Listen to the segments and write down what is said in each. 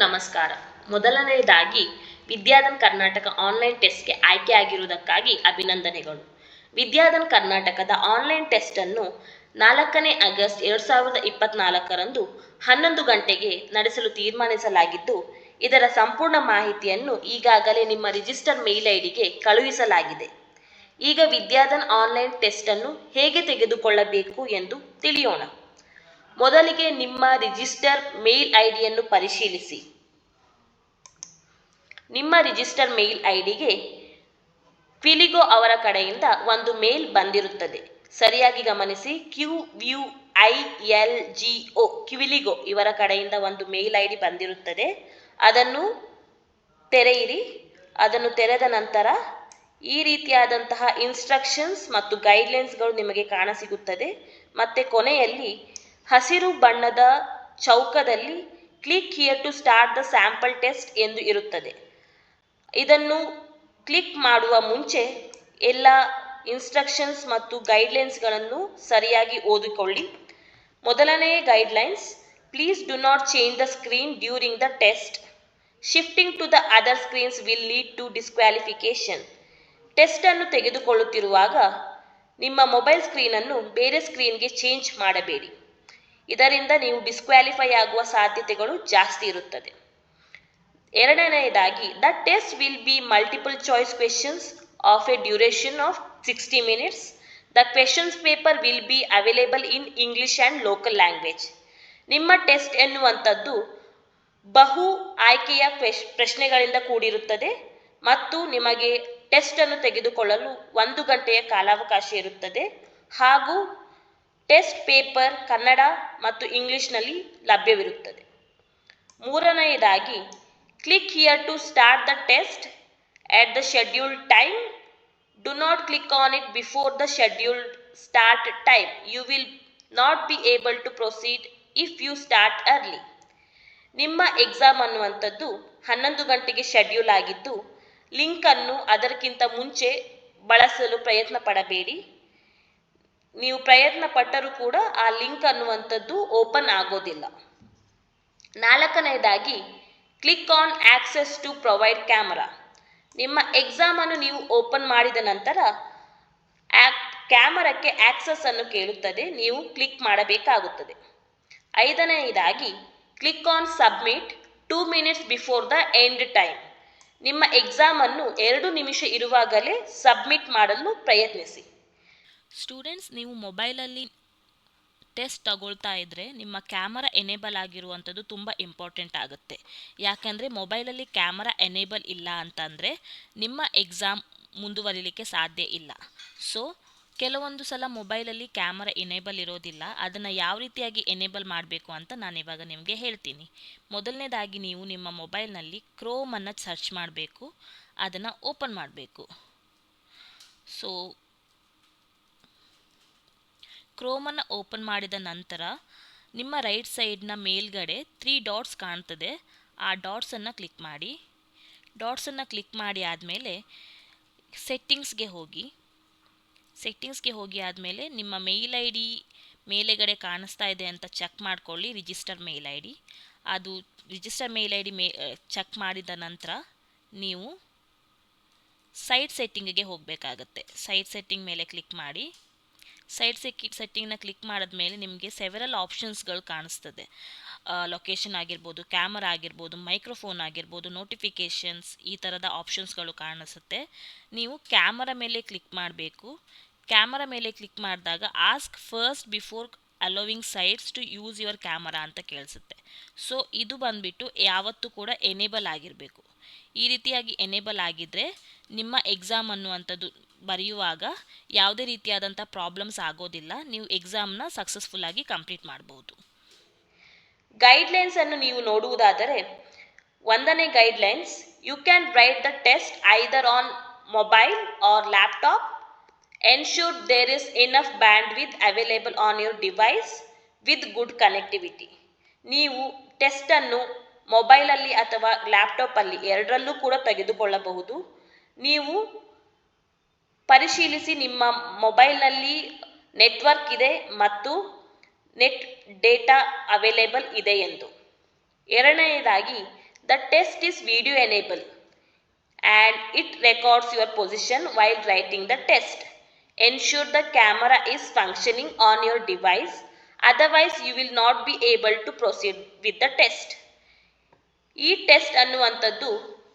ನಮಸ್ಕಾರ. ಮೊದಲನೆಯದಾಗಿ ವಿದ್ಯಾಧನ್ ಕರ್ನಾಟಕ ಆನ್ಲೈನ್ ಟೆಸ್ಟ್ಗೆ ಆಯ್ಕೆಯಾಗಿರುವುದಕ್ಕಾಗಿ ಅಭಿನಂದನೆಗಳು. ವಿದ್ಯಾಧನ್ ಕರ್ನಾಟಕದ ಆನ್ಲೈನ್ ಟೆಸ್ಟ್ ಅನ್ನು 4ನೇ ಆಗಸ್ಟ್ 2024ರಂದು 11 ಗಂಟೆಗೆ ನಡೆಸಲು ತೀರ್ಮಾನಿಸಲಾಗಿದ್ದು, ಇದರ ಸಂಪೂರ್ಣ ಮಾಹಿತಿಯನ್ನು ಈಗಾಗಲೇ ನಿಮ್ಮ ರಿಜಿಸ್ಟರ್ ಮೇಲ್ ಐಡಿಗೆ ಕಳುಹಿಸಲಾಗಿದೆ. ಈಗ ವಿದ್ಯಾಧನ್ ಆನ್ಲೈನ್ ಟೆಸ್ಟ್ ಅನ್ನು ಹೇಗೆ ತೆಗೆದುಕೊಳ್ಳಬೇಕು ಎಂದು ತಿಳಿಯೋಣ. ಮೊದಲಿಗೆ ನಿಮ್ಮ ರಿಜಿಸ್ಟರ್ ಮೇಲ್ ಐಡಿಯನ್ನು ಪರಿಶೀಲಿಸಿ. ನಿಮ್ಮ ರಿಜಿಸ್ಟರ್ ಮೇಲ್ ಐಡಿಗೆ ಕ್ವಿಲಿಗೋ ಅವರ ಕಡೆಯಿಂದ ಒಂದು ಮೇಲ್ ಬಂದಿರುತ್ತದೆ. ಸರಿಯಾಗಿ ಗಮನಿಸಿ. QVILGO ಕ್ವಿಲಿಗೋ ಇವರ ಕಡೆಯಿಂದ ಒಂದು ಮೇಲ್ ಐಡಿ ಬಂದಿರುತ್ತದೆ. ಅದನ್ನು ತೆರೆಯಿರಿ. ಅದನ್ನು ತೆರೆದ ನಂತರ ಈ ರೀತಿಯಾದಂತಹ ಇನ್ಸ್ಟ್ರಕ್ಷನ್ಸ್ ಮತ್ತು ಗೈಡ್ಲೈನ್ಸ್ಗಳು ನಿಮಗೆ ಕಾಣಸಿಗುತ್ತದೆ. ಮತ್ತೆ ಕೊನೆಯಲ್ಲಿ ಹಸಿರು ಬಣ್ಣದ ಚೌಕದಲ್ಲಿ click here to start the sample test ಎಂದು ಇರುತ್ತದೆ. ಇದನ್ನು ಕ್ಲಿಕ್ ಮಾಡುವ ಮುಂಚೆ ಎಲ್ಲ ಇನ್ಸ್ಟ್ರಕ್ಷನ್ಸ್ ಮತ್ತು ಗೈಡ್ಲೈನ್ಸ್ಗಳನ್ನು ಸರಿಯಾಗಿ ಓದಿಕೊಳ್ಳಿ. ಮೊದಲನೆಯ guidelines: please do not change the screen during the test. Shifting to the other screens will lead to disqualification. Test ಅನ್ನು ತೆಗೆದುಕೊಳ್ಳುತ್ತಿರುವಾಗ ನಿಮ್ಮ ಮೊಬೈಲ್ ಸ್ಕ್ರೀನನ್ನು ಬೇರೆ ಸ್ಕ್ರೀನ್ಗೆ ಚೇಂಜ್ ಮಾಡಬೇಡಿ. ಇದರಿಂದ ನೀವು ಡಿಸ್ಕ್ವಾಲಿಫೈ ಆಗುವ ಸಾಧ್ಯತೆಗಳು ಜಾಸ್ತಿ ಇರುತ್ತದೆ. ಎರಡನೆಯದಾಗಿ, the test will be multiple choice questions of A duration of 60 minutes. The questions paper will be available in English and local language. ನಿಮ್ಮ ಟೆಸ್ಟ್ ಎನ್ನುವಂಥದ್ದು ಬಹು ಆಯ್ಕೆಯ ಪ್ರಶ್ನೆಗಳಿಂದ ಕೂಡಿರುತ್ತದೆ ಮತ್ತು ನಿಮಗೆ ಟೆಸ್ಟ್ ಅನ್ನು ತೆಗೆದುಕೊಳ್ಳಲು 1 ಗಂಟೆಯ ಕಾಲಾವಕಾಶ ಇರುತ್ತದೆ. ಹಾಗೂ ಟೆಸ್ಟ್ ಪೇಪರ್ ಕನ್ನಡ ಮತ್ತು ಇಂಗ್ಲಿಷ್ನಲ್ಲಿ ಲಭ್ಯವಿರುತ್ತದೆ. ಮೂರನೆಯದಾಗಿ, click here to start the test at the scheduled time. Do not click on it before the scheduled start time. You will not be able to proceed if you start early. ನಿಮ್ಮ exam ಅನ್ನುವಂಥದ್ದು 11 ಗಂಟೆಗೆ schedule ಆಗಿದ್ದು, ಲಿಂಕನ್ನು ಅದಕ್ಕಿಂತ ಮುಂಚೆ ಬಳಸಲು ಪ್ರಯತ್ನ ಪಡಬೇಡಿ. ನೀವು ಪ್ರಯತ್ನ ಪಟ್ಟರೂ ಕೂಡ ಆ ಲಿಂಕ್ ಅನ್ನುವಂಥದ್ದು ಓಪನ್ ಆಗೋದಿಲ್ಲ. ನಾಲ್ಕನೆಯದಾಗಿ, click on access to provide camera. ನಿಮ್ಮ ಎಕ್ಸಾಮ್ ಅನ್ನು ನೀವು ಓಪನ್ ಮಾಡಿದ ನಂತರ ಕ್ಯಾಮರಾಕ್ಕೆ ಆಕ್ಸೆಸ್ ಅನ್ನು ಕೇಳುತ್ತದೆ. ನೀವು ಕ್ಲಿಕ್ ಮಾಡಬೇಕಾಗುತ್ತದೆ. ಐದನೆಯದಾಗಿ, click on submit 2 minutes before the end time. ನಿಮ್ಮ ಎಕ್ಸಾಮ್ ಅನ್ನು 2 ನಿಮಿಷ ಇರುವಾಗಲೇ ಸಬ್ಮಿಟ್ ಮಾಡಲು ಪ್ರಯತ್ನಿಸಿ. ಸ್ಟೂಡೆಂಟ್ಸ್, ನೀವು ಮೊಬೈಲಲ್ಲಿ ಟೆಸ್ಟ್ ತಗೊಳ್ತಾ ಇದ್ದರೆ ನಿಮ್ಮ ಕ್ಯಾಮರಾ ಎನೇಬಲ್ ಆಗಿರುವಂಥದ್ದು ತುಂಬ ಇಂಪಾರ್ಟೆಂಟ್ ಆಗುತ್ತೆ. ಯಾಕೆಂದರೆ ಮೊಬೈಲಲ್ಲಿ ಕ್ಯಾಮರಾ ಎನೇಬಲ್ ಇಲ್ಲ ಅಂತಂದರೆ ನಿಮ್ಮ ಎಕ್ಸಾಮ್ ಮುಂದುವರಿಲಿಕ್ಕೆ ಸಾಧ್ಯ ಇಲ್ಲ. ಸೊ ಕೆಲವೊಂದು ಸಲ ಮೊಬೈಲಲ್ಲಿ ಕ್ಯಾಮರಾ ಎನೇಬಲ್ ಇರೋದಿಲ್ಲ. ಅದನ್ನು ಯಾವ ರೀತಿಯಾಗಿ ಎನೇಬಲ್ ಮಾಡಬೇಕು ಅಂತ ನಾನು ಇವಾಗ ನಿಮಗೆ ಹೇಳ್ತೀನಿ. ಮೊದಲನೇದಾಗಿ ನೀವು ನಿಮ್ಮ ಮೊಬೈಲ್ನಲ್ಲಿ ಕ್ರೋಮನ್ನು ಸರ್ಚ್ ಮಾಡಬೇಕು. ಅದನ್ನು ಓಪನ್ ಮಾಡಬೇಕು. ಸೊ ಕ್ರೋಮನ್ನು ಓಪನ್ ಮಾಡಿದ ನಂತರ ನಿಮ್ಮ ರೈಟ್ ಸೈಡ್ನ ಮೇಲ್ಗಡೆ 3 ಡಾಟ್ಸ್ ಕಾಣ್ತದೆ. ಆ ಡಾಟ್ಸನ್ನು ಕ್ಲಿಕ್ ಮಾಡಿ. ಡಾಟ್ಸನ್ನು ಕ್ಲಿಕ್ ಮಾಡಿ ಆದಮೇಲೆ ಸೆಟ್ಟಿಂಗ್ಸ್ಗೆ ಹೋಗಿ ಆದಮೇಲೆ ನಿಮ್ಮ ಮೇಲ್ ಐ ಡಿ ಮೇಲೆಗಡೆ ಕಾಣಿಸ್ತಾ ಇದೆ ಅಂತ ಚೆಕ್ ಮಾಡ್ಕೊಳ್ಳಿ. ರಿಜಿಸ್ಟರ್ ಮೇಲ್ ಐ ಡಿ, ಅದು register mail I D check ಮಾಡಿದ ನಂತರ ನೀವು ಸೈಟ್ ಸೆಟ್ಟಿಂಗಿಗೆ ಹೋಗಬೇಕಾಗತ್ತೆ. ಸೈಟ್ ಸೆಟ್ಟಿಂಗ್ ಮೇಲೆ ಕ್ಲಿಕ್ ಮಾಡಿ. ಸೈಟ್ ಸೆಟ್ಟಿಂಗ್ನ ಕ್ಲಿಕ್ ಮಾಡಿದ್ಮೇಲೆ ನಿಮಗೆ ಸೆವೆರಲ್ ಆಪ್ಷನ್ಸ್ಗಳು ಕಾಣಿಸ್ತದೆ. ಲೊಕೇಶನ್ ಆಗಿರ್ಬೋದು, ಕ್ಯಾಮರಾ ಆಗಿರ್ಬೋದು, ಮೈಕ್ರೋಫೋನ್ ಆಗಿರ್ಬೋದು, ನೋಟಿಫಿಕೇಷನ್ಸ್, ಈ ಥರದ ಆಪ್ಷನ್ಸ್ಗಳು ಕಾಣಿಸುತ್ತೆ. ನೀವು ಕ್ಯಾಮರಾ ಮೇಲೆ ಕ್ಲಿಕ್ ಮಾಡಬೇಕು. ಕ್ಯಾಮರಾ ಮೇಲೆ ಕ್ಲಿಕ್ ಮಾಡಿದಾಗ ask first before allowing sites to use your camera ಅಂತ ಕೇಳಿಸುತ್ತೆ. ಸೊ ಇದು ಬಂದುಬಿಟ್ಟು ಯಾವತ್ತೂ ಕೂಡ ಎನೇಬಲ್ ಆಗಿರಬೇಕು. ಈ ರೀತಿಯಾಗಿ ಎನೇಬಲ್ ಆಗಿದ್ದರೆ ನಿಮ್ಮ ಎಕ್ಸಾಮ್ ಅನ್ನುವಂಥದ್ದು ಬರೆಯುವಾಗ ಯಾವುದೇ ರೀತಿಯಾದಂಥ ಪ್ರಾಬ್ಲಮ್ಸ್ ಆಗೋದಿಲ್ಲ. ನೀವು ಎಕ್ಸಾಮ್ನ ಸಕ್ಸಸ್ಫುಲ್ ಆಗಿ ಕಂಪ್ಲೀಟ್ ಮಾಡ್ಬೋದು. ಗೈಡ್ಲೈನ್ಸ್ ಅನ್ನು ನೀವು ನೋಡುವುದಾದರೆ, 1ನೇ guidelines: you can write the test either on mobile or laptop. Ensure there is enough bandwidth available on your device with good connectivity. ನೀವು ಟೆಸ್ಟನ್ನು ಮೊಬೈಲಲ್ಲಿ ಅಥವಾ ಲ್ಯಾಪ್ಟಾಪಲ್ಲಿ ಎರಡರಲ್ಲೂ ಕೂಡ ತೆಗೆದುಕೊಳ್ಳಬಹುದು. ನೀವು ಪರಿಶೀಲಿಸಿ ನಿಮ್ಮ ಮೊಬೈಲ್ನಲ್ಲಿ ನೆಟ್ವರ್ಕ್ ಇದೆ ಮತ್ತು ನೆಟ್ ಡೇಟಾ ಅವೈಲೇಬಲ್ ಇದೆ ಎಂದು. ಎರಡನೆಯದಾಗಿ, The test is video enabled and it records your position while writing the test. Ensure the camera is functioning on your device, otherwise you will not be able to proceed with the test. ಈ test ಅನ್ನುವಂಥದ್ದು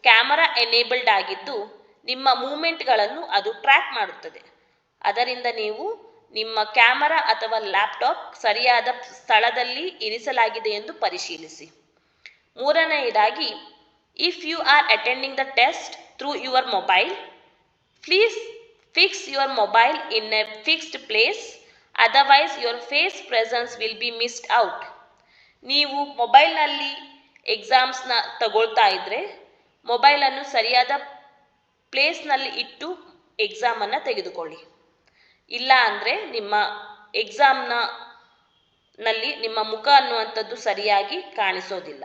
camera enabled ಆಗಿದ್ದು ನಿಮ್ಮ ಮೂಮೆಂಟ್ಗಳನ್ನು ಅದು track ಮಾಡುತ್ತದೆ. ಅದರಿಂದ ನೀವು ನಿಮ್ಮ camera ಅಥವಾ ಲ್ಯಾಪ್ಟಾಪ್ ಸರಿಯಾದ ಸ್ಥಳದಲ್ಲಿ ಇರಿಸಲಾಗಿದೆ ಎಂದು ಪರಿಶೀಲಿಸಿ. ಮೂರನೆಯದಾಗಿ, if you are attending the test through your mobile, please fix your mobile in a fixed place, otherwise your face presence will be missed out. ನೀವು ಮೊಬೈಲ್ನಲ್ಲಿ ಎಕ್ಸಾಮ್ಸ್ನ ತಗೊಳ್ತಾ ಇದ್ದರೆ ಮೊಬೈಲನ್ನು ಸರಿಯಾದ ಪ್ಲೇಸ್ನಲ್ಲಿ ಇಟ್ಟು ಎಕ್ಸಾಮನ್ನು ತೆಗೆದುಕೊಳ್ಳಿ. ಇಲ್ಲ ಅಂದರೆ ನಿಮ್ಮ ಎಕ್ಸಾಮ್ನಲ್ಲಿ ನಿಮ್ಮ ಮುಖ ಅನ್ನುವಂಥದ್ದು ಸರಿಯಾಗಿ ಕಾಣಿಸೋದಿಲ್ಲ.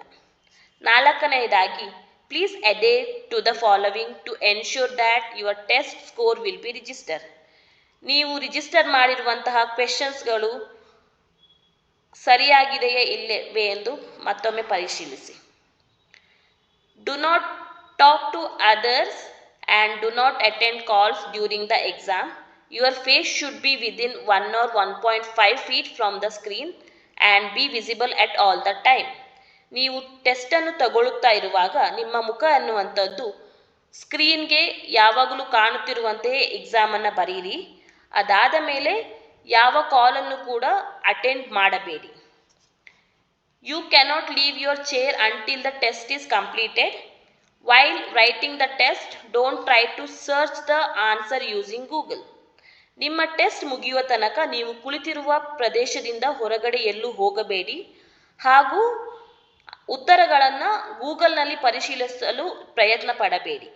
ನಾಲ್ಕನೆಯದಾಗಿ, please adhere to the following to ensure that your test score will be register. ನೀವು ರಿಜಿಸ್ಟರ್ ಮಾಡಿರುವಂತಹ ಕ್ವೆಶನ್ಸ್ಗಳು ಸರಿಯಾಗಿದೆಯೇ ಇಲ್ಲವೇ ಎಂದು ಮತ್ತೊಮ್ಮೆ ಪರಿಶೀಲಿಸಿ. Do not talk to others and do not attend calls during the exam. Your face should be within 1 or 1.5 feet from the screen and be visible at all the time. ನೀವು ಟೆಸ್ಟನ್ನು ತಗೊಳ್ಳುತ್ತಾ ಇರುವಾಗ ನಿಮ್ಮ ಮುಖ ಅನ್ನುವಂಥದ್ದು ಸ್ಕ್ರೀನ್ಗೆ ಯಾವಾಗಲೂ ಕಾಣುತ್ತಿರುವಂತೆಯೇ ಎಕ್ಸಾಮನ್ನು ಬರೀರಿ. ಅದಾದ ಮೇಲೆ ಯಾವ ಕಾಲನ್ನು ಕೂಡ ಅಟೆಂಡ್ ಮಾಡಬೇಡಿ. You cannot leave your chair until the test is completed. While writing the test, don't try to search the answer using Google. ನಿಮ್ಮ ಟೆಸ್ಟ್ ಮುಗಿಯುವ ತನಕ ನೀವು ಕುಳಿತಿರುವ ಪ್ರದೇಶದಿಂದ ಹೊರಗಡೆ ಎಲ್ಲೂ ಹೋಗಬೇಡಿ ಹಾಗೂ ಉತ್ತರಗಳನ್ನು ಗೂಗಲ್ನಲ್ಲಿ ಪರಿಶೀಲಿಸಲು ಪ್ರಯತ್ನ ಪಡಬೇಡಿ.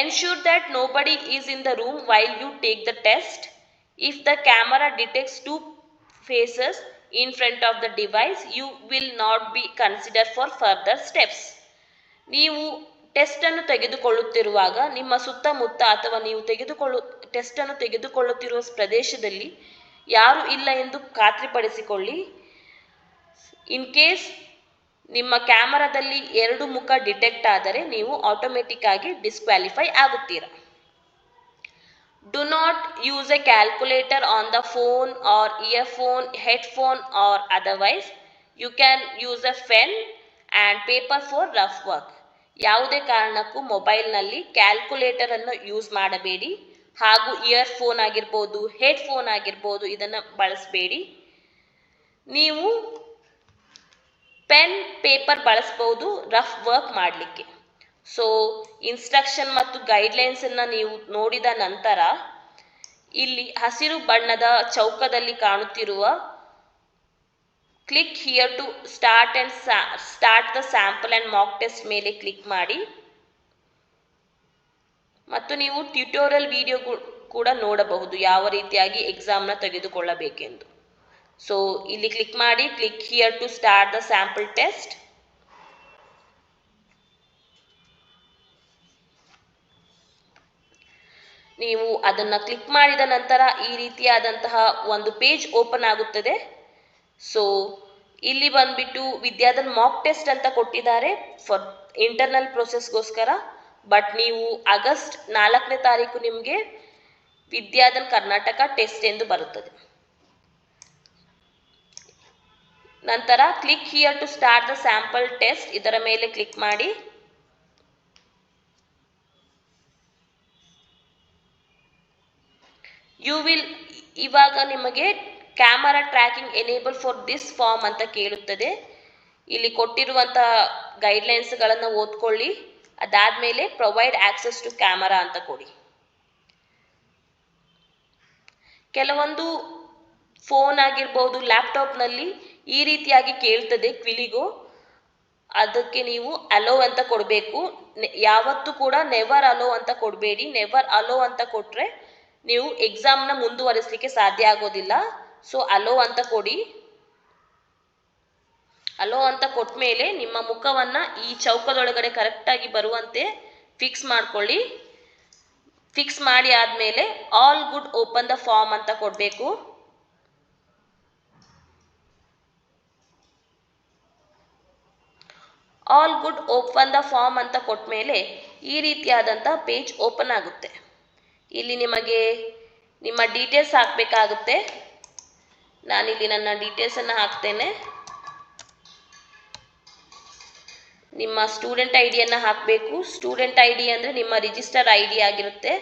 Ensure that nobody is in the room while you take the test. If the camera detects 2 faces in front of the device, you will not be considered for further steps. ನೀವು ಟೆಸ್ಟನ್ನು ತೆಗೆದುಕೊಳ್ಳುತ್ತಿರುವಾಗ ನಿಮ್ಮ ಸುತ್ತಮುತ್ತ ಅಥವಾ ನೀವು ಟೆಸ್ಟನ್ನು ತೆಗೆದುಕೊಳ್ಳುತ್ತಿರುವ ಪ್ರದೇಶದಲ್ಲಿ ಯಾರೂ ಇಲ್ಲ ಎಂದು ಖಾತ್ರಿಪಡಿಸಿಕೊಳ್ಳಿ. ಇನ್ ಕೇಸ್ ನಿಮ್ಮ ಕ್ಯಾಮರಾದಲ್ಲಿ 2 ಮುಖ ಡಿಟೆಕ್ಟ್ ಆದರೆ ನೀವು ಆಟೋಮೆಟಿಕ್ ಆಗಿ disqualify ಆಗುತ್ತೀರಾ. Do not use a calculator on the phone or earphone, headphone or otherwise. You can use a pen and paper for rough work. ಯಾವುದೇ ಕಾರಣಕ್ಕೂ ಮೊಬೈಲ್ನಲ್ಲಿ ಕ್ಯಾಲ್ಕುಲೇಟರನ್ನು ಯೂಸ್ ಮಾಡಬೇಡಿ ಹಾಗೂ ಇಯರ್ಫೋನ್ ಆಗಿರ್ಬೋದು, ಹೆಡ್ಫೋನ್ ಆಗಿರ್ಬೋದು ಇದನ್ನು ಬಳಸಬೇಡಿ. ನೀವು ಪೆನ್, ಪೇಪರ್ ಬಳಸ್ಬೋದು ರಫ್ ವರ್ಕ್ ಮಾಡಲಿಕ್ಕೆ. ಸೊ ಇನ್ಸ್ಟ್ರಕ್ಷನ್ ಮತ್ತು ಗೈಡ್ಲೈನ್ಸನ್ನು ನೀವು ನೋಡಿದ ನಂತರ ಇಲ್ಲಿ ಹಸಿರು ಬಣ್ಣದ ಚೌಕದಲ್ಲಿ ಕಾಣುತ್ತಿರುವ click here to start the sample and mock test ಮೇಲೆ ಕ್ಲಿಕ್ ಮಾಡಿ ಮತ್ತು ನೀವು ಟ್ಯುಟೋರಿಯಲ್ ವಿಡಿಯೋ ಕೂಡ ನೋಡಬಹುದು ಯಾವ ರೀತಿಯಾಗಿ ಎಕ್ಸಾಮ್ನ ತೆಗೆದುಕೊಳ್ಳಬೇಕೆಂದು. ಸೊ ಇಲ್ಲಿ ಕ್ಲಿಕ್ ಮಾಡಿ click here to start the sample test. ನೀವು ಅದನ್ನು ಕ್ಲಿಕ್ ಮಾಡಿದ ನಂತರ ಈ ರೀತಿಯಾದಂತಹ ಒಂದು ಪೇಜ್ ಓಪನ್ ಆಗುತ್ತದೆ. ಸೊ ಇಲ್ಲಿ ಬಂದ್ಬಿಟ್ಟು ವಿದ್ಯಾಧನ್ ಮಾಕ್ ಟೆಸ್ಟ್ ಅಂತ ಕೊಟ್ಟಿದ್ದಾರೆ ಫಾರ್ ಇಂಟರ್ನಲ್ ಪ್ರೊಸೆಸ್ಗೋಸ್ಕರ. ಬಟ್ ನೀವು ಆಗಸ್ಟ್ 4ನೇ ತಾರೀಕು ನಿಮಗೆ ವಿದ್ಯಾಧನ್ ಕರ್ನಾಟಕ ಟೆಸ್ಟ್ ಎಂದು ಬರುತ್ತದೆ. ನಂತರ click here to start the sample test ಇದರ ಮೇಲೆ ಕ್ಲಿಕ್ ಮಾಡಿ. ಇವಾಗ ನಿಮಗೆ camera tracking enable for this form ಅಂತ ಕೇಳುತ್ತದೆ. ಇಲ್ಲಿ ಕೊಟ್ಟಿರುವಂತಹ ಗೈಡ್ಲೈನ್ಸ್ಗಳನ್ನು ಓದ್ಕೊಳ್ಳಿ. ಅದಾದಮೇಲೆ ಪ್ರೊವೈಡ್ ಆಕ್ಸೆಸ್ ಟು ಕ್ಯಾಮರಾ ಅಂತ ಕೊಡಿ. ಕೆಲವೊಂದು ಫೋನ್ ಆಗಿರ್ಬೋದು, ಲ್ಯಾಪ್ಟಾಪ್ನಲ್ಲಿ ಈ ರೀತಿಯಾಗಿ ಕೇಳ್ತದೆ ಕ್ವಿಲಿಗೋ. ಅದಕ್ಕೆ ನೀವು ಅಲೋ ಅಂತ ಕೊಡಬೇಕು. ಯಾವತ್ತೂ ಕೂಡ ನೆವರ್ ಅಲೋ ಅಂತ ಕೊಡಬೇಡಿ. ನೆವರ್ ಅಲೋ ಅಂತ ಕೊಟ್ಟರೆ ನೀವು ಎಕ್ಸಾಮ್ನ ಮುಂದುವರಿಸಲಿಕ್ಕೆ ಸಾಧ್ಯ ಆಗೋದಿಲ್ಲ. ಸೊ ಅಲೋ ಅಂತ ಕೊಡಿ. ಅಲೋ ಅಂತ ಕೊಟ್ಟ ಮೇಲೆ ನಿಮ್ಮ ಮುಖವನ್ನು ಈ ಚೌಕದೊಳಗಡೆ ಕರೆಕ್ಟಾಗಿ ಬರುವಂತೆ ಫಿಕ್ಸ್ ಮಾಡ್ಕೊಳ್ಳಿ. ಫಿಕ್ಸ್ ಮಾಡಿ ಆದಮೇಲೆ all good open the form ಅಂತ ಕೊಡಬೇಕು. All good open the form ಅಂತ ಕೊಟ್ಟ ಮೇಲೆ ಈ ರೀತಿಯಾದಂಥ ಪೇಜ್ ಓಪನ್ ಆಗುತ್ತೆ. ಇಲ್ಲಿ ನಿಮಗೆ ನಿಮ್ಮ ಡೀಟೇಲ್ಸ್ ಹಾಕಬೇಕಾಗುತ್ತೆ. ನಾನಿಲ್ಲಿ ನನ್ನ ಡೀಟೇಲ್ಸನ್ನು ಹಾಕ್ತೇನೆ. ನಿಮ್ಮ ಸ್ಟೂಡೆಂಟ್ ಐ ಡಿಯನ್ನು ಹಾಕಬೇಕು. ಸ್ಟೂಡೆಂಟ್ ಐ ಡಿ ಅಂದರೆ ನಿಮ್ಮ ರಿಜಿಸ್ಟರ್ ಐ ಡಿ ಆಗಿರುತ್ತೆ,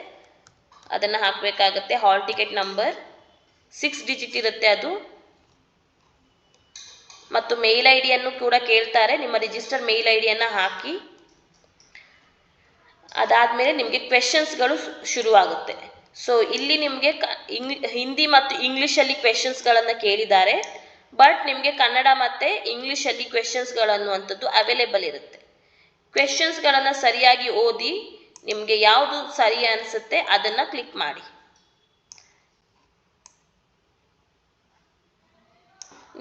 ಅದನ್ನು ಹಾಕಬೇಕಾಗತ್ತೆ. ಹಾಲ್ ಟಿಕೆಟ್ ನಂಬರ್ 6 ಡಿಜಿಟ್ ಇರುತ್ತೆ ಅದು. ಮತ್ತು ಮೇಲ್ ಐ ಡಿಯನ್ನು ಕೂಡ ಕೇಳ್ತಾರೆ, ನಿಮ್ಮ ರಿಜಿಸ್ಟರ್ ಮೇಲ್ ಐ ಡಿಯನ್ನು ಹಾಕಿ. ಅದಾದಮೇಲೆ ನಿಮಗೆ ಕ್ವೆಶನ್ಸ್ಗಳು ಶುರುವಾಗುತ್ತೆ. ಸೊ ಇಲ್ಲಿ ನಿಮಗೆ ಹಿಂದಿ ಮತ್ತು ಇಂಗ್ಲೀಷಲ್ಲಿ ಕ್ವೆಶನ್ಸ್ಗಳನ್ನು ಕೇಳಿದ್ದಾರೆ, ಬಟ್ ನಿಮಗೆ ಕನ್ನಡ ಮತ್ತು ಇಂಗ್ಲೀಷಲ್ಲಿ ಕ್ವೆಶನ್ಸ್ಗಳು ಅನ್ನುವಂಥದ್ದು ಅವೈಲೇಬಲ್ ಇರುತ್ತೆ. ಕ್ವೆಶನ್ಸ್ಗಳನ್ನು ಸರಿಯಾಗಿ ಓದಿ ನಿಮಗೆ ಯಾವುದು ಸರಿ ಅನಿಸುತ್ತೆ ಅದನ್ನು ಕ್ಲಿಕ್ ಮಾಡಿ.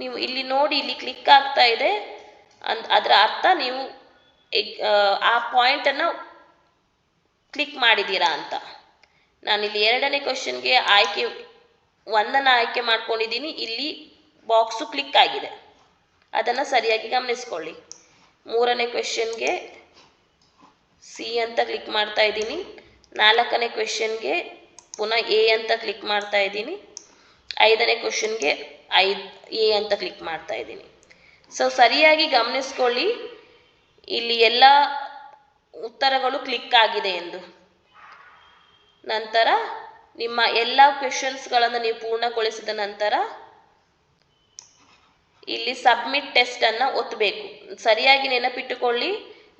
ನೀವು ಇಲ್ಲಿ ನೋಡಿ, ಇಲ್ಲಿ ಕ್ಲಿಕ್ ಆಗ್ತಾ ಇದೆ, ಅದರ ಅರ್ಥ ನೀವು ಆ ಪಾಯಿಂಟನ್ನು ಕ್ಲಿಕ್ ಮಾಡಿದ್ದೀರಾ ಅಂತ. ನಾನಿಲ್ಲಿ 2ನೇ ಕ್ವೆಶನ್ಗೆ ಒಂದನ್ನು ಆಯ್ಕೆ ಮಾಡ್ಕೊಂಡಿದ್ದೀನಿ. ಇಲ್ಲಿ ಬಾಕ್ಸು ಕ್ಲಿಕ್ ಆಗಿದೆ, ಅದನ್ನು ಸರಿಯಾಗಿ ಗಮನಿಸ್ಕೊಳ್ಳಿ. 3ನೇ ಕ್ವೆಶನ್ಗೆ ಸಿ ಅಂತ ಕ್ಲಿಕ್ ಮಾಡ್ತಾ ಇದ್ದೀನಿ. 4ನೇ ಕ್ವೆಶನ್ಗೆ ಪುನಃ ಎ ಅಂತ ಕ್ಲಿಕ್ ಮಾಡ್ತಾ ಇದ್ದೀನಿ. 5ನೇ ಕ್ವೆಶನ್ಗೆ ಎ ಅಂತ ಕ್ಲಿಕ್ ಮಾಡ್ತಾ ಇದ್ದೀನಿ. ಸೊ ಸರಿಯಾಗಿ ಗಮನಿಸ್ಕೊಳ್ಳಿ, ಇಲ್ಲಿ ಎಲ್ಲ ಉತ್ತರಗಳು ಕ್ಲಿಕ್ ಆಗಿದೆ ಎಂದು. ನಂತರ ನಿಮ್ಮ ಎಲ್ಲ ಕ್ವೆಶನ್ಸ್ಗಳನ್ನು ನೀವು ಪೂರ್ಣಗೊಳಿಸಿದ ನಂತರ ಇಲ್ಲಿ ಸಬ್ಮಿಟ್ ಟೆಸ್ಟನ್ನು ಒತ್ತಬೇಕು. ಸರಿಯಾಗಿ ನೆನಪಿಟ್ಟುಕೊಳ್ಳಿ,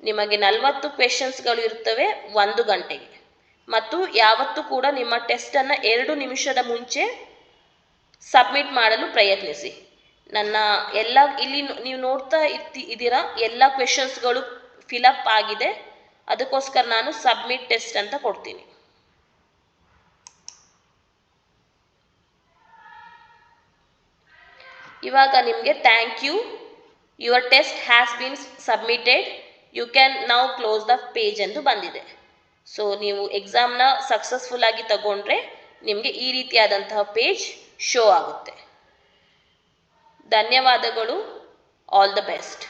ನಿಮಗೆ 40 ಕ್ವೆಶನ್ಸ್ಗಳು ಇರ್ತವೆ 1 ಗಂಟೆಗೆ. ಮತ್ತು ಯಾವತ್ತೂ ಕೂಡ ನಿಮ್ಮ ಟೆಸ್ಟನ್ನು 2 ನಿಮಿಷದ ಮುಂಚೆ ಸಬ್ಮಿಟ್ ಮಾಡಲು ಪ್ರಯತ್ನಿಸಿ. ನನ್ನ ಇಲ್ಲಿ ನೀವು ನೋಡ್ತಾ ಇದ್ದೀರಾ, ಎಲ್ಲ ಕ್ವೆಶನ್ಸ್ಗಳು ಫಿಲಪ್ ಆಗಿದೆ. ಅದಕ್ಕೋಸ್ಕರ ನಾನು ಸಬ್ಮಿಟ್ ಟೆಸ್ಟ್ ಅಂತ ಕೊಡ್ತೀನಿ. ಇವಾಗ ನಿಮಗೆ thank you, your test has been submitted, you can now close the page ಎಂದು ಬಂದಿದೆ. ಸೊ ನೀವು ಎಕ್ಸಾಮ್ನ ಸಕ್ಸಸ್ಫುಲ್ ಆಗಿ ತಗೊಂಡ್ರೆ ನಿಮಗೆ ಈ ರೀತಿಯಾದಂತಹ ಪೇಜ್ ಶೋ ಆಗುತ್ತೆ. ಧನ್ಯವಾದಗಳು. All the best.